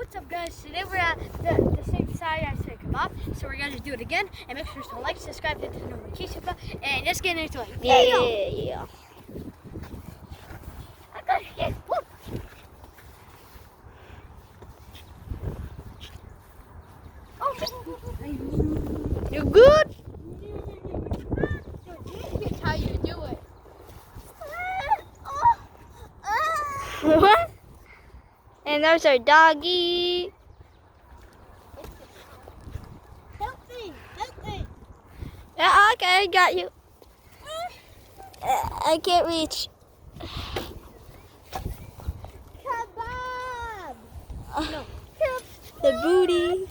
What's up, guys? Today we're at the same side as the kebab, so we're gonna do it again. And make sure to like, subscribe, hit the notification bell, and let's get into it. Yeah. I got it. Woo. Oh, You good? That's how you do it. What? And there's our doggy. Help me. Yeah, okay, got you. I can't reach. Kabob. The booty.